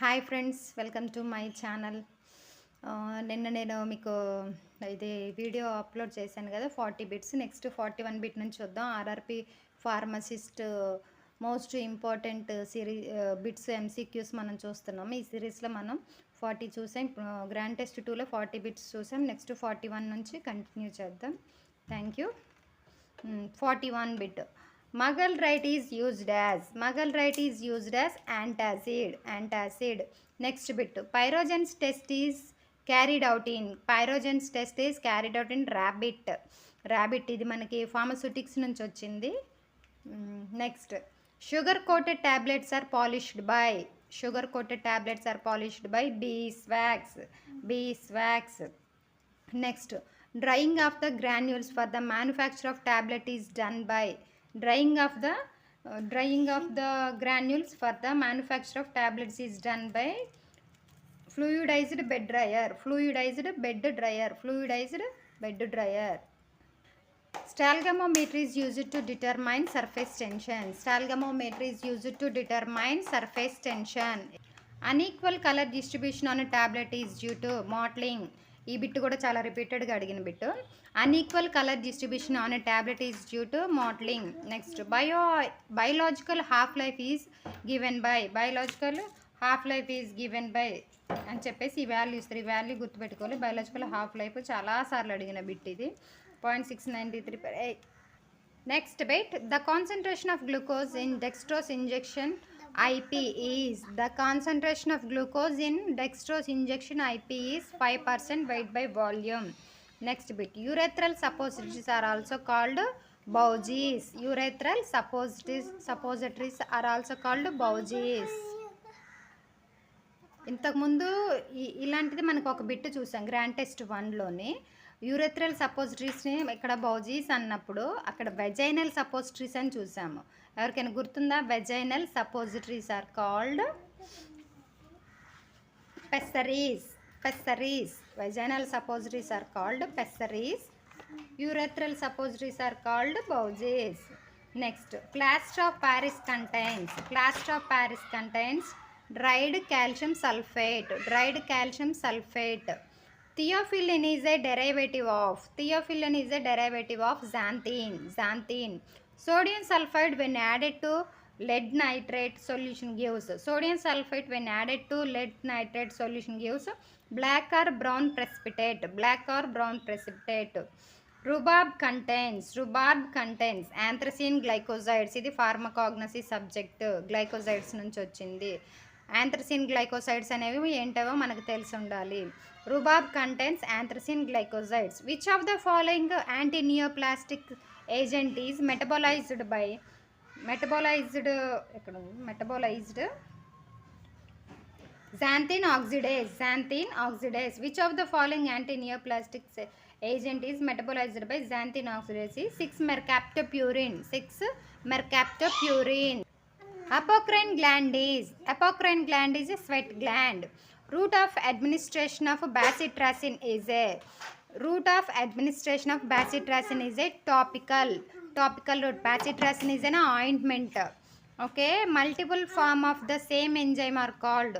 Hi friends, welcome to my channel. నిన్న నేను మీకు ఇది వీడియో అప్లోడ్ చేశాను కదా, 40 బిట్స్. నెక్స్ట్ 41 బిట్ నుంచి చూద్దాం. RRP pharmacist most important bits MCQs మనం చూస్తున్నాము. ఈ సిరీస్లో మనం 40 చూసాం. గ్రాండ్ టెస్ట్ 2లో 40 బిట్స్ చూసాం. నెక్స్ట్ 41 నుంచి కంటిన్యూ చేద్దాం. Thank you. 41 bit. Mughalrite is used as antacid. Next bit. Pyrogen's test is carried out in rabbit. ఇది మనకి ఫార్మస్యూటిక్స్ నుంచి వచ్చింది. Next, sugar coated tablets are polished by beeswax. Next, drying of the granules for the manufacture of tablet is done by drying of the granules for the manufacture of tablets is done by fluidized bed dryer. Stalgamometer is used to determine surface tension. Unequal color distribution on a tablet is due to mottling. ఈ bit కూడా చాలా రిపీటెడ్గా అడిగిన bit. Unequal colour distribution on a tablet is due to mottling. Next, biological half life is given by అని చెప్పేసి ఈ value ఇస్తారు. ఈ వాల్యూ గుర్తుపెట్టుకోవాలి. బయోలాజికల్ హాఫ్ లైఫ్ చాలాసార్లు అడిగిన బిట్ ఇది. 0.693. Next bit, the concentration of glucose in dextrose injection IP is 5% weight by volume. Next bit, urethral suppositories are also called bougies. ఇంతకుముందు ఇలాంటిది మనకు ఒక బిట్ చూసాం గ్రాండ్ టెస్ట్ 1లోనే. యూరెథ్రల్ సపోజిటరీస్ని ఇక్కడ బౌజీస్ అన్నప్పుడు అక్కడ వెజైనల్ సపోజిటరీస్ అని చూసాము. ఎవరికైనా గుర్తుందా? Vaginal suppositories are called pessaries. Vaginal suppositories are called pessaries. Urethral suppositories are called bougies. Next, plaster of Paris contains dried calcium sulfate. Theophylline is a derivative of xanthine. Sodium sulfide when added to lead nitrate solution gives black or brown precipitate. Rhubarb contains anthracene glycosides. ఇది pharmacognosy subject. Glycosides నుంచి వచ్చింది. Anthracene glycosides అనేవి ఏంటవో మనకు తెలిసి ఉండాలి. Rhubarb contains anthracene glycosides. Which of the following antineoplastic agent is metabolised xanthine oxidase. Which of the following anti-neoplastic agent is metabolized by xanthine oxidase? 6-mercaptopurine. Apocrine gland is a sweat gland. Route of administration of bacitracin is a topical route. Bacitracin is an ointment. Okay, multiple form of the same enzyme are called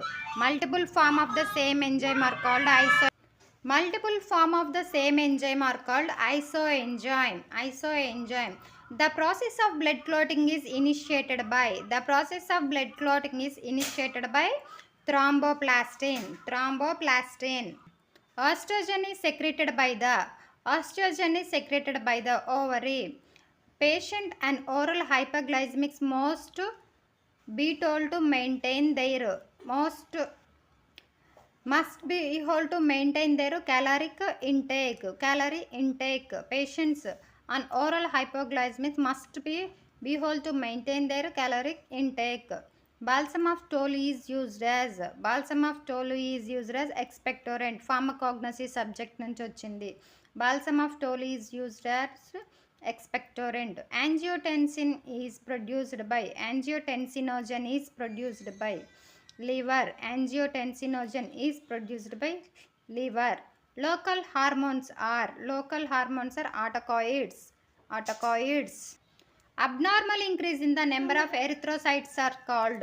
isoenzyme. The process of blood clotting is initiated by thromboplastin. Estrogen is secreted by the ovary. Patient and oral hypoglycemics must be told to maintain their caloric intake. Patients on oral hypoglycemics must be told to maintain their caloric intake. Balsam of Tolu is used as expectorant. Pharmacognosy subject నుంచి వచ్చింది. Balsam of Tolu is used as expectorant. Angiotensinogen is produced by liver. Local hormones are autocoids. Abnormal increase in the number of erythrocytes are called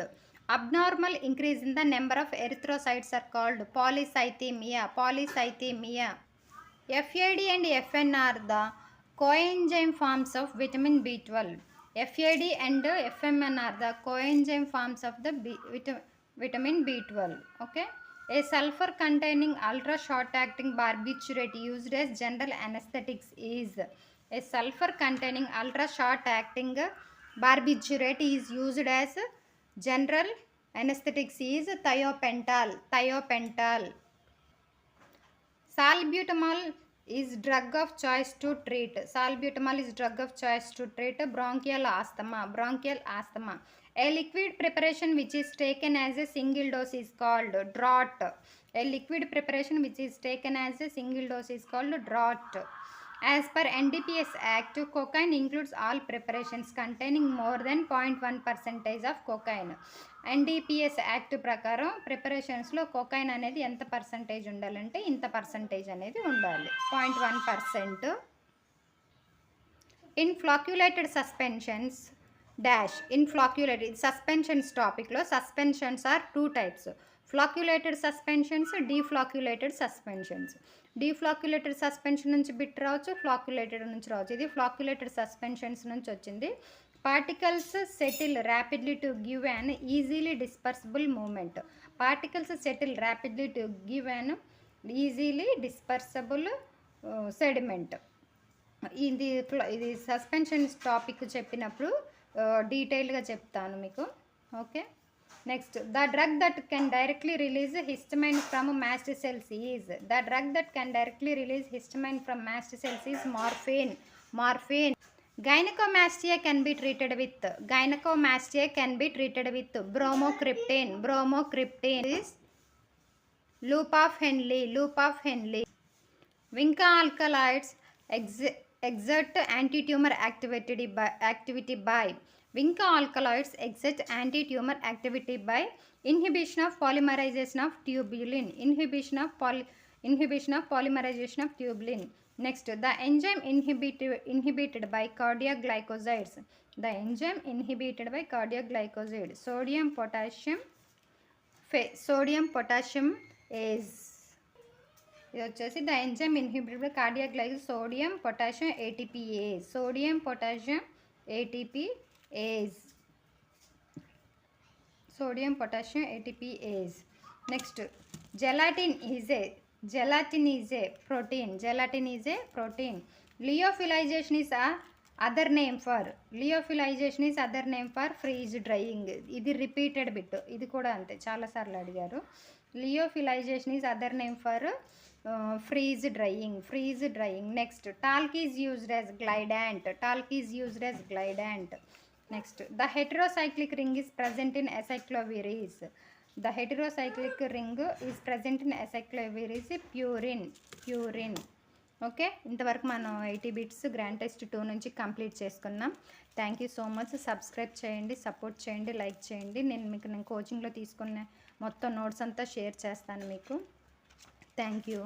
Abnormal increase in the number of erythrocytes are called polycythemia. FAD and FN are the coenzyme forms of vitamin B12. FAD and FMN are the coenzyme forms of the vitamin B12. Okay. A sulfur containing ultra short acting barbiturate used as general anesthetics is general anesthetics is thiopental. Salbutamol is drug of choice to treat bronchial asthma. A liquid preparation which is taken as a single dose is called draught. As per NDPS Act, cocaine includes all preparations containing more than 0.1% of cocaine. NDPS act ప్రకారం ప్రిపరేషన్స్లో cocaine అనేది ఎంత percentage ఉండాలంటే ఇంత percentage అనేది ఉండాలి, 0.1%. In flocculated suspensions suspensions టాపిక్లో suspensions are 2 types: flocculated suspensions, deflocculated suspensions. Deflocculated suspension నుంచి bit రావచ్చు, ఫ్లాక్యులేటెడ్ నుంచి రావచ్చు. ఇది ఫ్లాక్యులేటెడ్ సస్పెన్షన్స్ నుంచి వచ్చింది. Particles settle rapidly to give an easily dispersible movement. Sediment. ఇది సస్పెన్షన్స్ టాపిక్ చెప్పినప్పుడు డీటెయిల్గా చెప్తాను మీకు. Okay. Next, the drug that can directly release histamine from mast cells is morphine. Gynecomastia can be treated with bromocriptine is loop of Henle. Vinca alkaloids exert anti-tumor activity by inhibition of polymerization of tubulin. Next, the enzyme inhibited by cardiac glycosides. Sodium potassium is ఇది వచ్చేసి the enzyme inhibited by cardiac glycosides, sodium potassium ATPase. Next, gelatin is a protein. Lyophilization is other name for freeze drying. ఇది repeated bit, ఇది కూడా అంతే, చాలాసార్లు అడిగారు. Lyophilization is other name for freeze drying. Next, talc is used as glidant. Next, the heterocyclic ring is present in acyclovires. Purine. Okay, ఇంతవరకు మనం 80 bits grand test 2 నుంచి complete చేసుకున్నాం. Thank you so much. Subscribe చేయండి, support చేయండి, like చేయండి. నేను కోచింగ్లో తీసుకున్న మొత్తం నోట్స్ అంతా షేర్ చేస్తాను మీకు. Thank you.